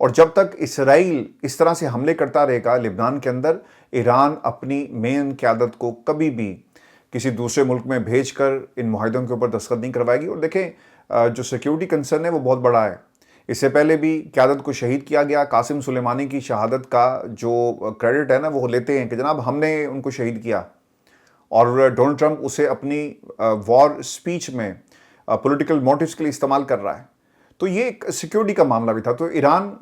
اور جب تک اسرائیل اس طرح سے حملے کرتا رہے گا لبنان کے اندر، ایران اپنی مین قیادت کو کبھی بھی کسی دوسرے ملک میں بھیج کر ان معاہدوں کے اوپر دستخط نہیں کروائے گی۔ اور دیکھیں جو سیکیورٹی کنسرن ہے وہ بہت بڑا ہے۔ اس سے پہلے بھی قیادت کو شہید کیا گیا۔ قاسم سلیمانی کی شہادت کا جو کریڈٹ ہے نا وہ لیتے ہیں کہ جناب ہم نے ان کو شہید کیا، اور ڈونلڈ ٹرمپ اسے اپنی وار سپیچ میں پولیٹیکل موٹیوز کے لیے استعمال کر رہا ہے۔ تو یہ ایک سیکیورٹی کا معاملہ بھی تھا۔ تو ایران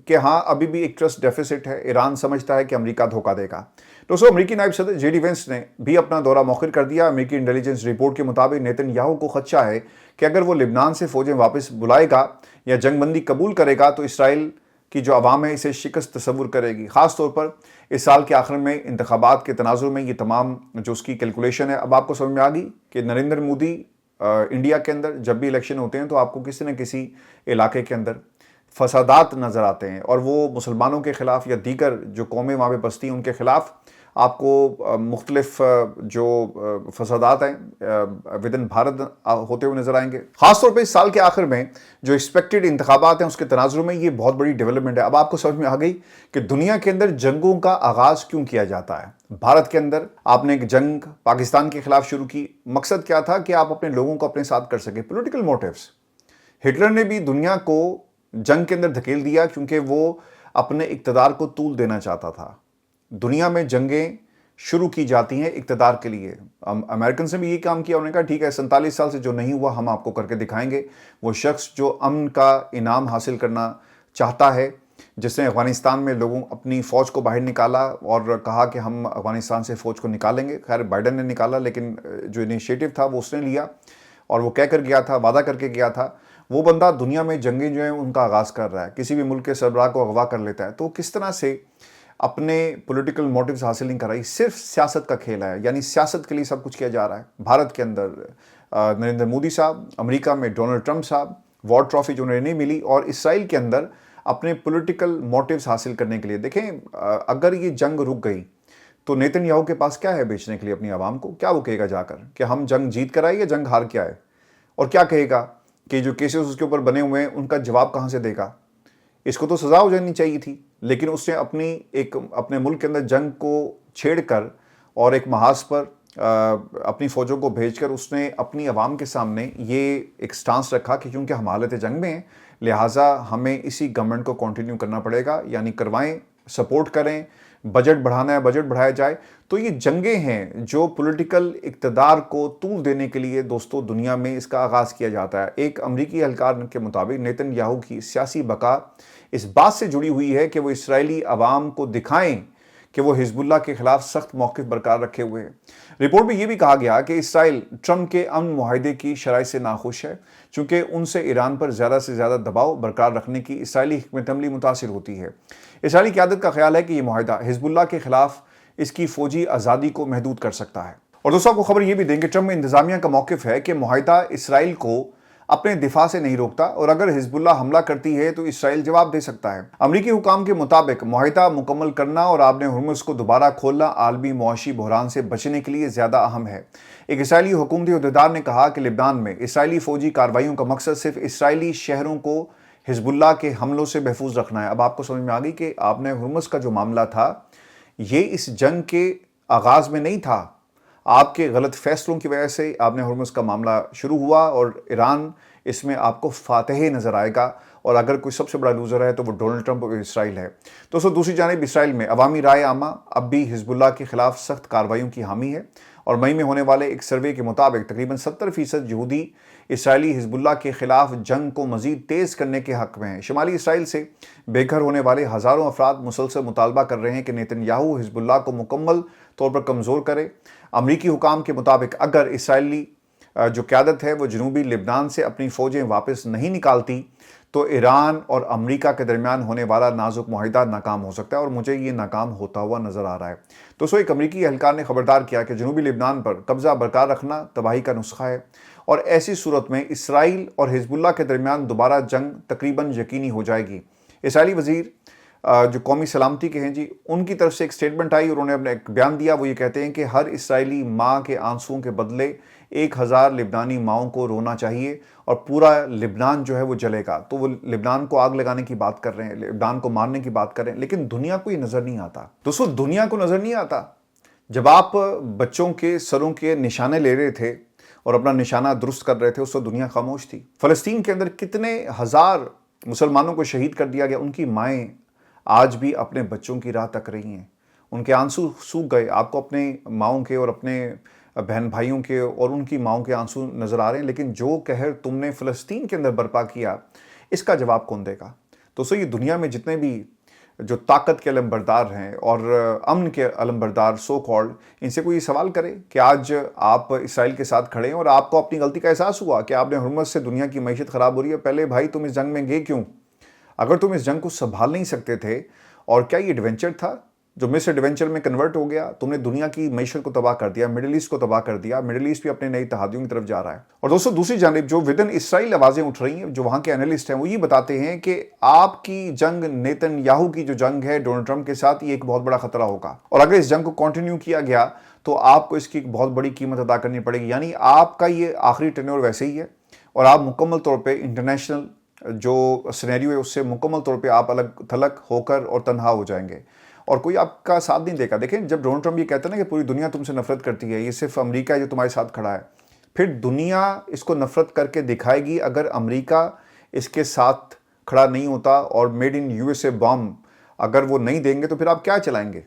کہ ہاں ابھی بھی ایک ٹرسٹ ڈیفیسٹ ہے، ایران سمجھتا ہے کہ امریکہ دھوکہ دے گا۔ دوستو، امریکی نائب صدر جے ڈی وینس نے بھی اپنا دورہ مؤخر کر دیا۔ امریکی انٹیلیجنس رپورٹ کے مطابق نیتن یاہو کو خدشہ ہے کہ اگر وہ لبنان سے فوجیں واپس بلائے گا یا جنگ بندی قبول کرے گا تو اسرائیل کی جو عوام ہے اسے شکست تصور کرے گی، خاص طور پر اس سال کے آخر میں انتخابات کے تناظر میں۔ یہ تمام جو اس کی کیلکولیشن ہے اب آپ کو سمجھ میں آ گئی کہ نریندر مودی انڈیا کے اندر جب بھی الیکشن ہوتے ہیں تو آپ کو کسی نہ کسی علاقے کے اندر فسادات نظر آتے ہیں، اور وہ مسلمانوں کے خلاف یا دیگر جو قومیں وہاں پہ بستی ہیں ان کے خلاف آپ کو مختلف جو فسادات ہیں ودن بھارت ہوتے ہوئے نظر آئیں گے۔ خاص طور پہ اس سال کے آخر میں جو ایکسپیکٹڈ انتخابات ہیں اس کے تناظر میں یہ بہت بڑی ڈیولپمنٹ ہے۔ اب آپ کو سمجھ میں آ گئی کہ دنیا کے اندر جنگوں کا آغاز کیوں کیا جاتا ہے۔ بھارت کے اندر آپ نے ایک جنگ پاکستان کے خلاف شروع کی، مقصد کیا تھا کہ آپ اپنے لوگوں کو اپنے ساتھ کر سکیں، پولیٹیکل موٹیوز۔ ہٹلر نے بھی دنیا کو جنگ کے اندر دھکیل دیا کیونکہ وہ اپنے اقتدار کو طول دینا چاہتا تھا۔ دنیا میں جنگیں شروع کی جاتی ہیں اقتدار کے لیے۔ امریکنز نے بھی یہ کام کیا، انہوں نے کہا ٹھیک ہے 47 سال سے جو نہیں ہوا ہم آپ کو کر کے دکھائیں گے۔ وہ شخص جو امن کا انعام حاصل کرنا چاہتا ہے، جس نے افغانستان میں لوگوں اپنی فوج کو باہر نکالا اور کہا کہ ہم افغانستان سے فوج کو نکالیں گے، خیر بائیڈن نے نکالا لیکن جو انیشیٹو تھا وہ اس نے لیا اور وہ کہہ کر گیا تھا، وعدہ کر کے گیا تھا۔ وہ بندہ دنیا میں جنگیں جو ہیں ان کا آغاز کر رہا ہے، کسی بھی ملک کے سربراہ کو اغوا کر لیتا ہے۔ تو کس طرح سے اپنے پولیٹیکل موٹیوز حاصل نہیں کر رہا ہے، صرف سیاست کا کھیل ہے، یعنی سیاست کے لیے سب کچھ کیا جا رہا ہے۔ بھارت کے اندر نریندر مودی صاحب، امریکہ میں ڈونلڈ ٹرمپ صاحب، وار ٹرافی جو انہیں نہیں ملی، اور اسرائیل کے اندر اپنے پولیٹیکل موٹیوز حاصل کرنے کے لیے۔ دیکھیں اگر یہ جنگ رک گئی تو نیتن یاہو کے پاس کیا ہے بیچنے کے لیے اپنی عوام کو؟ کیا وہ کہے گا جا کر کہ ہم جنگ جیت کر آئے یا جنگ ہار کے آئے؟ اور کیا کہے گا کہ جو کیسز اس کے اوپر بنے ہوئے ہیں ان کا جواب کہاں سے دے گا؟ اس کو تو سزا ہو جانی چاہیے تھی، لیکن اس نے اپنے ملک کے اندر جنگ کو چھیڑ کر اور ایک محاذ پر اپنی فوجوں کو بھیج کر اس نے اپنی عوام کے سامنے یہ ایک سٹانس رکھا کہ کیونکہ ہم حالت جنگ میں ہیں لہٰذا ہمیں اسی گورنمنٹ کو کنٹینیو کرنا پڑے گا، یعنی کروائیں، سپورٹ کریں، بجٹ بڑھانا ہے بجٹ بڑھایا جائے۔ تو یہ جنگیں ہیں جو پولیٹیکل اقتدار کو طول دینے کے لیے دوستو دنیا میں اس کا آغاز کیا جاتا ہے۔ ایک امریکی اہلکار کے مطابق نیتن یاہو کی سیاسی بقا اس بات سے جڑی ہوئی ہے کہ وہ اسرائیلی عوام کو دکھائیں کہ وہ حزب اللہ کے خلاف سخت موقف برقرار رکھے ہوئے ہیں۔ رپورٹ میں یہ بھی کہا گیا کہ اسرائیل ٹرمپ کے امن معاہدے کی شرائط سے ناخوش ہے، چونکہ ان سے ایران پر زیادہ سے زیادہ دباؤ برقرار رکھنے کی اسرائیلی حکمت عملی متاثر ہوتی ہے۔ اسرائیلی قیادت کا خیال ہے کہ یہ معاہدہ حزب اللہ کے خلاف اس کی فوجی آزادی کو محدود کر سکتا ہے۔ اور دوستوں کو خبر یہ بھی دیں کہ ٹرمپ انتظامیہ کا موقف ہے کہ معاہدہ اسرائیل کو اپنے دفاع سے نہیں روکتا، اور اگر حزب اللہ حملہ کرتی ہے تو اسرائیل جواب دے سکتا ہے۔ امریکی حکام کے مطابق معاہدہ مکمل کرنا اور آبِ ہرمز کو دوبارہ کھولنا عالمی معاشی بحران سے بچنے کے لیے زیادہ اہم ہے۔ ایک اسرائیلی حکومتی عہدیدار نے کہا کہ لبنان میں اسرائیلی فوجی کارروائیوں کا مقصد صرف اسرائیلی شہروں کو حزب اللہ کے حملوں سے محفوظ رکھنا ہے۔ اب آپ کو سمجھ میں آ گئی کہ آبِ ہرمز کا جو معاملہ تھا یہ اس جنگ کے آغاز میں نہیں تھا، آپ کے غلط فیصلوں کی وجہ سے آبِ ہرمز کا معاملہ شروع ہوا، اور ایران اس میں آپ کو فاتح نظر آئے گا، اور اگر کوئی سب سے بڑا لوزر ہے تو وہ ڈونلڈ ٹرمپ اور اسرائیل ہے۔ دوستو دوسری جانب اسرائیل میں عوامی رائے عامہ اب بھی حزب اللہ کے خلاف سخت کارروائیوں کی حامی ہے، اور مئی میں ہونے والے ایک سروے کے مطابق تقریباً 70% یہودی اسرائیلی حزب اللہ کے خلاف جنگ کو مزید تیز کرنے کے حق میں ہیں۔ شمالی اسرائیل سے بے گھر ہونے والے ہزاروں افراد مسلسل مطالبہ کر رہے ہیں کہ نیتن یاہو حزب اللہ کو مکمل طور پر کمزور کرے۔ امریکی حکام کے مطابق اگر اسرائیلی جو قیادت ہے وہ جنوبی لبنان سے اپنی فوجیں واپس نہیں نکالتی تو ایران اور امریکہ کے درمیان ہونے والا نازک معاہدہ ناکام ہو سکتا ہے، اور مجھے یہ ناکام ہوتا ہوا نظر آ رہا ہے۔ دوستو ایک امریکی اہلکار نے خبردار کیا کہ جنوبی لبنان پر قبضہ برقرار رکھنا تباہی کا نسخہ ہے، اور ایسی صورت میں اسرائیل اور حزب اللہ کے درمیان دوبارہ جنگ تقریباً یقینی ہو جائے گی۔ اسرائیلی وزیر جو قومی سلامتی کے ہیں ان کی طرف سے ایک سٹیٹمنٹ آئی اور انہوں نے اپنا ایک بیان دیا۔ وہ یہ کہتے ہیں کہ ہر اسرائیلی ماں کے آنسوؤں کے بدلے 1000 لبنانی ماؤں کو رونا چاہیے اور پورا لبنان جو ہے وہ جلے گا. تو وہ لبنان کو آگ لگانے کی بات کر رہے ہیں, لبنان کو مارنے کی بات کر رہے ہیں, لیکن دنیا کو یہ نظر نہیں آتا. دوستو دنیا کو نظر نہیں آتا. جب آپ بچوں کے سروں کے نشانے لے رہے تھے اور اپنا نشانہ درست کر رہے تھے, اس وقت دنیا خاموش تھی. فلسطین کے اندر کتنے ہزار مسلمانوں کو شہید کر دیا گیا, ان کی مائیں آج بھی اپنے بچوں کی راہ تک رہی ہیں. ان کے آنسو سوکھ گئے. آپ کو اپنے ماؤں کے اور اپنے بہن بھائیوں کے اور ان کی ماؤں کے آنسو نظر آ رہے ہیں, لیکن جو قہر تم نے فلسطین کے اندر برپا کیا, اس کا جواب کون دے گا؟ دوستو یہ دنیا میں جتنے بھی جو طاقت کے علمبردار ہیں اور امن کے علمبردار سو کالڈ, ان سے کوئی سوال کرے کہ آج آپ اسرائیل کے ساتھ کھڑے ہیں اور آپ کو اپنی غلطی کا احساس ہوا کہ آپ نے حرمت سے دنیا کی معیشت خراب ہو رہی ہے. پہلے بھائی تم اس جنگ میں گئے کیوں؟ اگر تم اس جنگ کو سنبھال نہیں سکتے تھے, اور کیا یہ ایڈونچر تھا جو مس ایڈونچر میں کنورٹ ہو گیا؟ تم نے دنیا کی معیشت کو تباہ کر دیا, مڈل ایسٹ کو تباہ کر دیا. مڈل ایسٹ بھی اپنے نئی اتحادیوں کی طرف جا رہا ہے. اور دوستو دوسری جانب جو ودن اسرائیل آوازیں اٹھ رہی ہیں, جو وہاں کے انالسٹ ہیں, وہ یہ بتاتے ہیں کہ آپ کی جنگ نیتن یاہو کی جو جنگ ہے ڈونلڈ ٹرمپ کے ساتھ, یہ ایک بہت بڑا خطرہ ہوگا. اور اگر اس جنگ کو کنٹینیو کیا گیا تو آپ کو اس کی ایک بہت بڑی قیمت ادا کرنی پڑے گی. یعنی آپ کا یہ آخری ٹینیور ویسے ہی ہے اور آپ مکمل طور پہ انٹرنیشنل جو سینیریو ہے اس سے مکمل طور پہ آپ الگ تھلگ ہو کر اور تنہا ہو جائیں گے, اور کوئی آپ کا ساتھ نہیں دے گا. دیکھیں جب ڈونلڈ ٹرمپ یہ کہتا ہے نا کہ پوری دنیا تم سے نفرت کرتی ہے, یہ صرف امریکہ ہے جو تمہارے ساتھ کھڑا ہے, پھر دنیا اس کو نفرت کر کے دکھائے گی. اگر امریکہ اس کے ساتھ کھڑا نہیں ہوتا اور made in U S A bomb اگر وہ نہیں دیں گے, تو پھر آپ کیا چلائیں گے؟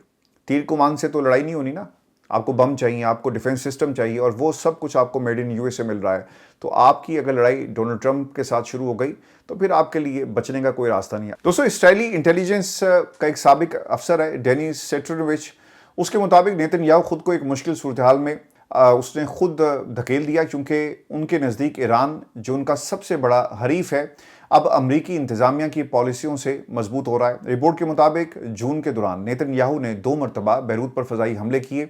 تیر کمان سے تو لڑائی نہیں ہونی نا. آپ کو بم چاہیے, آپ کو ڈیفنس سسٹم چاہیے, اور وہ سب کچھ آپ کو میڈ ان یو ایس اے مل رہا ہے. تو آپ کی اگر لڑائی ڈونلڈ ٹرمپ کے ساتھ شروع ہو گئی تو پھر آپ کے لیے بچنے کا کوئی راستہ نہیں ہے. دوستو اسرائیلی انٹیلیجنس کا ایک سابق افسر ہے ڈینیس سیٹرونوچ, اس کے مطابق نیتن یاہو خود کو ایک مشکل صورتحال میں اس نے خود دھکیل دیا, کیونکہ ان کے نزدیک ایران جو ان کا سب سے بڑا حریف ہے, اب امریکی انتظامیہ کی پالیسیوں سے مضبوط ہو رہا ہے. رپورٹ کے مطابق جون کے دوران نیتن یاہو نے 2 مرتبہ بیروت پر فضائی حملے کیے,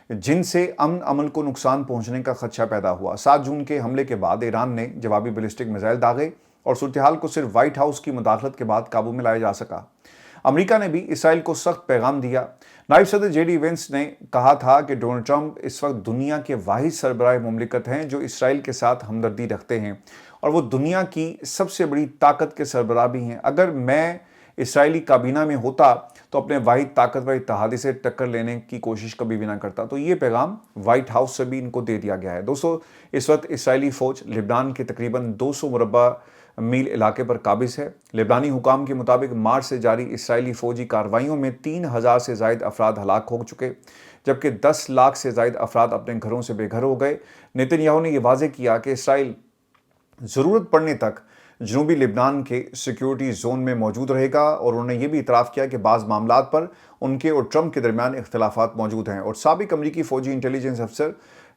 جن سے امن عمل کو نقصان پہنچنے کا خدشہ پیدا ہوا. 7 جون کے حملے کے بعد ایران نے جوابی بیلسٹک میزائل داغے اور صورتحال کو صرف وائٹ ہاؤس کی مداخلت کے بعد قابو میں لایا جا سکا. امریکہ نے بھی اسرائیل کو سخت پیغام دیا. نائب صدر جے ڈی وینس نے کہا تھا کہ ڈونلڈ ٹرمپ اس وقت دنیا کے واحد سربراہ مملکت ہیں جو اسرائیل کے ساتھ ہمدردی رکھتے ہیں, اور وہ دنیا کی سب سے بڑی طاقت کے سربراہ بھی ہیں. اگر میں اسرائیلی کابینہ میں ہوتا تو اپنے واحد طاقتور اتحادی سے ٹکر لینے کی کوشش کبھی بھی نہ کرتا. تو یہ پیغام وائٹ ہاؤس سے بھی ان کو دے دیا گیا ہے. دوستو اس وقت اسرائیلی فوج لبنان کے تقریباً 200 مربع میل علاقے پر قابض ہے. لبنانی حکام کے مطابق مارچ سے جاری اسرائیلی فوجی کارروائیوں میں 3000 سے زائد افراد ہلاک ہو چکے, جبکہ 10 لاکھ سے زائد افراد اپنے گھروں سے بے گھر ہو گئے. نیتن یاہو نے یہ واضح کیا کہ اسرائیل ضرورت پڑنے تک جنوبی لبنان کے سیکیورٹی زون میں موجود رہے گا, اور انہوں نے یہ بھی اعتراف کیا کہ بعض معاملات پر ان کے اور ٹرمپ کے درمیان اختلافات موجود ہیں. اور سابق امریکی فوجی انٹیلیجنس افسر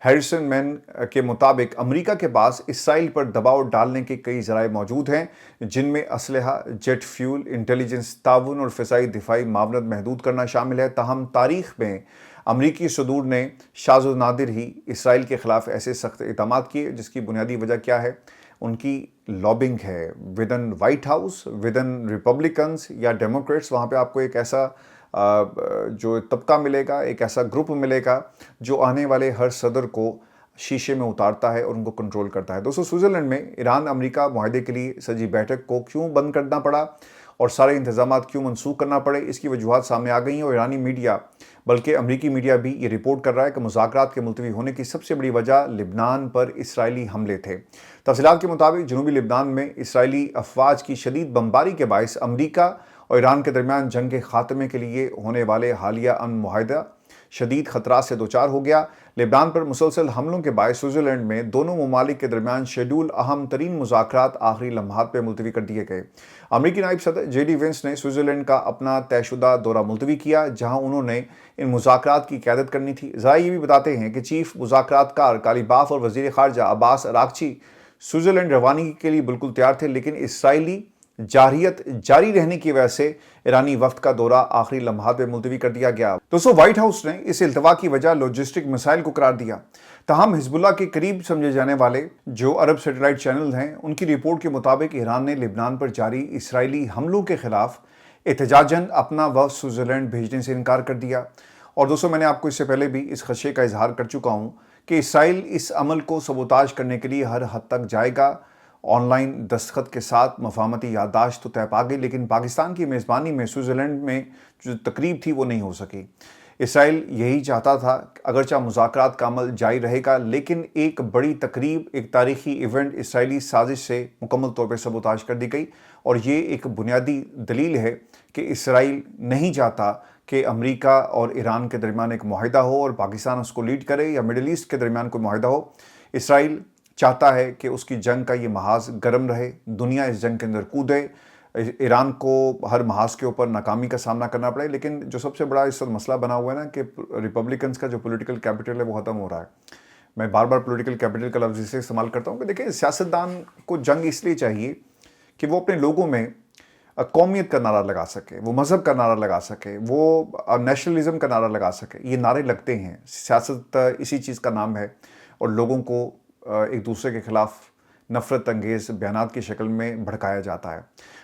ہیریسن مین کے مطابق امریکہ کے پاس اسرائیل پر دباؤ ڈالنے کے کئی ذرائع موجود ہیں, جن میں اسلحہ, جیٹ فیول, انٹیلیجنس تعاون اور فضائی دفاعی معاونت محدود کرنا شامل ہے. تاہم تاریخ میں امریکی صدور نے شاذ و نادر ہی اسرائیل کے خلاف ایسے سخت اقدامات کیے, جس کی بنیادی وجہ کیا ہے؟ ان کی لابنگ ہے ودن وائٹ ہاؤس, ودن ریپبلکنز یا ڈیموکریٹس. وہاں پہ آپ کو ایک ایسا جو طبقہ ملے گا, ایک ایسا گروپ ملے گا جو آنے والے ہر صدر کو شیشے میں اتارتا ہے اور ان کو کنٹرول کرتا ہے. دوستو سوئٹزرلینڈ میں ایران امریکہ معاہدے کے لیے سجی بیٹھک کو کیوں بند کرنا پڑا اور سارے انتظامات کیوں منسوخ کرنا پڑے, اس کی وجوہات سامنے آ گئی ہیں. اور ایرانی میڈیا بلکہ امریکی میڈیا بھی یہ رپورٹ کر رہا ہے کہ مذاکرات کے ملتوی ہونے کی سب سے بڑی وجہ لبنان پر اسرائیلی حملے تھے. تفصیلات کے مطابق جنوبی لبنان میں اسرائیلی افواج کی شدید بمباری کے باعث امریکہ اور ایران کے درمیان جنگ کے خاتمے کے لیے ہونے والے حالیہ امن معاہدہ شدید خطرات سے دوچار ہو گیا. لبنان پر مسلسل حملوں کے باعث سوئٹزرلینڈ میں دونوں ممالک کے درمیان شیڈول اہم ترین مذاکرات آخری لمحات پہ ملتوی کر دیے گئے. امریکی نائب صدر جے ڈی وینس نے سوئٹزرلینڈ کا اپنا طے شدہ دورہ ملتوی کیا, جہاں انہوں نے ان مذاکرات کی قیادت کرنی تھی. ذرائع یہ بھی بتاتے ہیں کہ چیف مذاکرات کار کالیباف اور وزیر خارجہ عباس اراغچی سوئٹزرلینڈ روانگی کے لیے بالکل تیار تھے, لیکن اسرائیلی جارحیت جاری رہنے کی وجہ سے ایرانی وفد کا دورہ آخری لمحات میں ملتوی کر دیا گیا. دوستو وائٹ ہاؤس نے اس التوا کی وجہ لاجسٹک مسائل کو قرار دیا. تاہم حزب اللہ کے قریب سمجھے جانے والے جو عرب سیٹلائٹ چینل ہیں, ان کی رپورٹ کے مطابق ایران نے لبنان پر جاری اسرائیلی حملوں کے خلاف احتجاجاً اپنا وفد سوئٹزرلینڈ بھیجنے سے انکار کر دیا. اور دوستو میں نے آپ کو اس سے پہلے بھی اس خدشے کا اظہار کر چکا ہوں کہ اسرائیل اس عمل کو سبوتاج کرنے کے لیے ہر حد تک جائے گا۔ آن لائن دستخط کے ساتھ مفاہمتی یادداشت تو طے پا گئی، لیکن پاکستان کی میزبانی میں سوئٹزرلینڈ میں جو تقریب تھی وہ نہیں ہو سکی۔ اسرائیل یہی چاہتا تھا، اگرچہ مذاکرات کا عمل جاری رہے گا، لیکن ایک بڑی تقریب، ایک تاریخی ایونٹ اسرائیلی سازش سے مکمل طور پہ سبوتاج کر دی گئی، اور یہ ایک بنیادی دلیل ہے کہ اسرائیل نہیں چاہتا کہ امریکہ اور ایران کے درمیان ایک معاہدہ ہو اور پاکستان اس کو لیڈ کرے، یا مڈل ایسٹ کے درمیان کوئی معاہدہ ہو۔ اسرائیل چاہتا ہے کہ اس کی جنگ کا یہ محاذ گرم رہے، دنیا اس جنگ کے اندر کودے، ایران کو ہر محاذ کے اوپر ناکامی کا سامنا کرنا پڑے۔ لیکن جو سب سے بڑا اس وقت مسئلہ بنا ہوا ہے نا کہ ریپبلکنز کا جو پولیٹیکل کیپٹل ہے وہ ختم ہو رہا ہے۔ میں بار بار پولیٹیکل کیپٹل کا لفظ اسے استعمال کرتا ہوں کہ دیکھیں، سیاستدان کو جنگ اس لیے چاہیے کہ وہ اپنے لوگوں میں قومیت کا نعرہ لگا سکے، وہ مذہب کا نعرہ لگا سکے، وہ نیشنلزم کا نعرہ لگا سکے۔ یہ نعرے لگتے ہیں، سیاست اسی چیز کا نام ہے، اور لوگوں کو ایک دوسرے کے خلاف نفرت انگیز بیانات کی شکل میں بھڑکایا جاتا ہے۔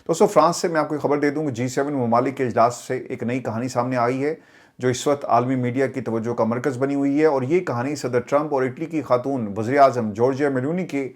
دوستو، فرانس سے میں آپ کو خبر دے دوں کہ G7 ممالک کے اجلاس سے ایک نئی کہانی سامنے آئی ہے جو اس وقت عالمی میڈیا کی توجہ کا مرکز بنی ہوئی ہے، اور یہ کہانی صدر ٹرمپ اور اٹلی کی خاتون وزیر اعظم جورجیا میلونی کے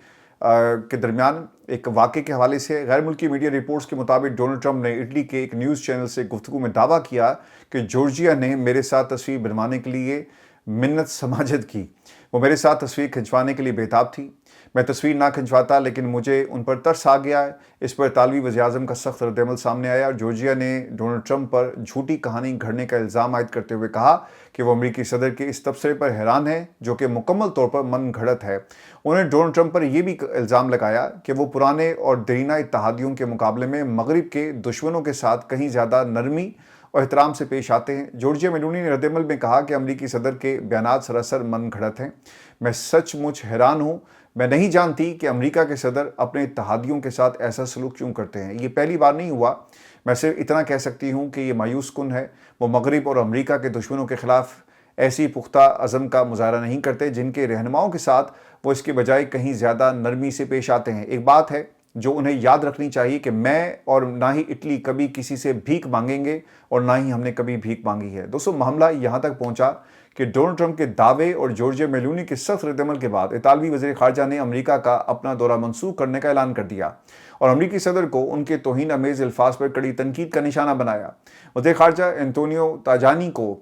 درمیان ایک واقعے کے حوالے سے۔ غیر ملکی میڈیا رپورٹس کے مطابق ڈونلڈ ٹرمپ نے اٹلی کے ایک نیوز چینل سے گفتگو میں دعویٰ کیا کہ جورجیا نے میرے ساتھ تصویر بنوانے کے لیے منت سماجت کی۔ وہ میرے ساتھ تصویر کھنچوانے کے لیے بےتاب تھی۔ میں تصویر نہ کھنچواتا، لیکن مجھے ان پر ترس آ گیا ہے۔ اس پر اطالوی وزیر اعظم کا سخت رد عمل سامنے آیا، اور جورجیا نے ڈونلڈ ٹرمپ پر جھوٹی کہانی گھڑنے کا الزام عائد کرتے ہوئے کہا کہ وہ امریکی صدر کے اس تبصرے پر حیران ہے جو کہ مکمل طور پر من گھڑت ہے۔ انہوں نے ڈونلڈ ٹرمپ پر یہ بھی الزام لگایا کہ وہ پرانے اور دیرینہ اتحادیوں کے مقابلے میں مغرب کے دشمنوں کے ساتھ کہیں زیادہ نرمی اور احترام سے پیش آتے ہیں۔ جورجیا میلونی نے رد عمل میں کہا کہ امریکی صدر کے بیانات سراسر من گھڑت ہیں۔ میں سچ مچ حیران ہوں، میں نہیں جانتی کہ امریکہ کے صدر اپنے اتحادیوں کے ساتھ ایسا سلوک کیوں کرتے ہیں۔ یہ پہلی بار نہیں ہوا۔ میں صرف اتنا کہہ سکتی ہوں کہ یہ مایوس کن ہے۔ وہ مغرب اور امریکہ کے دشمنوں کے خلاف ایسی پختہ عزم کا مظاہرہ نہیں کرتے جن کے رہنماؤں کے ساتھ وہ اس کے بجائے کہیں زیادہ نرمی سے پیش آتے ہیں۔ ایک بات ہے جو انہیں یاد رکھنی چاہیے کہ میں اور نہ ہی اٹلی کبھی کسی سے بھیک مانگیں گے، اور نہ ہی ہم نے کبھی بھیک مانگی ہے۔ دوستو، معاملہ یہاں تک پہنچا کہ ڈونلڈ ٹرمپ کے دعوے اور جورجیا میلونی کے سخت رد عمل کے بعد اطالوی وزیر خارجہ نے امریکہ کا اپنا دورہ منسوخ کرنے کا اعلان کر دیا، اور امریکی صدر کو ان کے توہین آمیز الفاظ پر کڑی تنقید کا نشانہ بنایا۔ وزیر خارجہ انتونیو تاجانی کو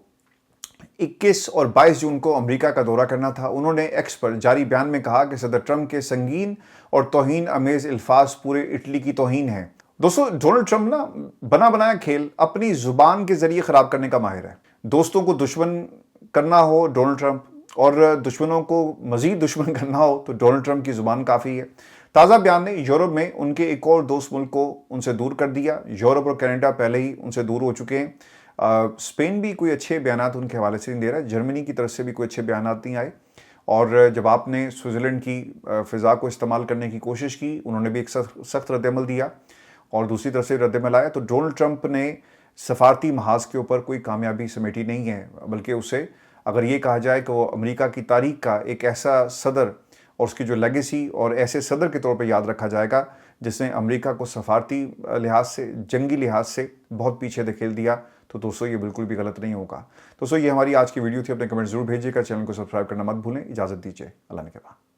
21 اور 22 جون کو امریکہ کا دورہ کرنا تھا۔ انہوں نے ایکس پر جاری بیان میں کہا کہ صدر ٹرمپ کے سنگین اور توہین آمیز الفاظ پورے اٹلی کی توہین ہیں۔ دوستو، ڈونلڈ ٹرمپ نا بنا بنایا کھیل اپنی زبان کے ذریعے خراب کرنے کا ماہر ہے۔ دوستوں کو دشمن کرنا ہو ڈونلڈ ٹرمپ، اور دشمنوں کو مزید دشمن کرنا ہو تو ڈونلڈ ٹرمپ کی زبان کافی ہے۔ تازہ بیان نے یورپ میں ان کے ایک اور دوست ملک کو ان سے دور کر دیا۔ یورپ اور کینیڈا پہلے ہی ان سے دور ہو چکے ہیں۔ اسپین بھی کوئی اچھے بیانات ان کے حوالے سے نہیں دے رہا ہے، جرمنی کی طرف سے بھی کوئی اچھے بیانات نہیں آئے، اور جب آپ نے سوئٹزرلینڈ کی فضا کو استعمال کرنے کی کوشش کی، انہوں نے بھی ایک سخت رد عمل دیا، اور دوسری طرف سے رد عمل آیا۔ تو ڈونلڈ ٹرمپ نے سفارتی محاذ کے اوپر کوئی کامیابی سمیٹی نہیں ہے، بلکہ اسے اگر یہ کہا جائے کہ وہ امریکہ کی تاریخ کا ایک ایسا صدر اور اس کی جو لیگیسی اور ایسے صدر کے طور پہ یاد رکھا جائے گا جس نے امریکہ کو سفارتی لحاظ سے، جنگی لحاظ سے بہت پیچھے دھکیل دیا، تو دوستو یہ بالکل بھی غلط نہیں ہوگا۔ دوستو، یہ ہماری آج کی ویڈیو تھی۔ اپنے کمنٹ ضرور بھیجیے گا، چینل کو سبسکرائب کرنا مت بھولیں۔ اجازت دیجیے، اللہ نے کہا۔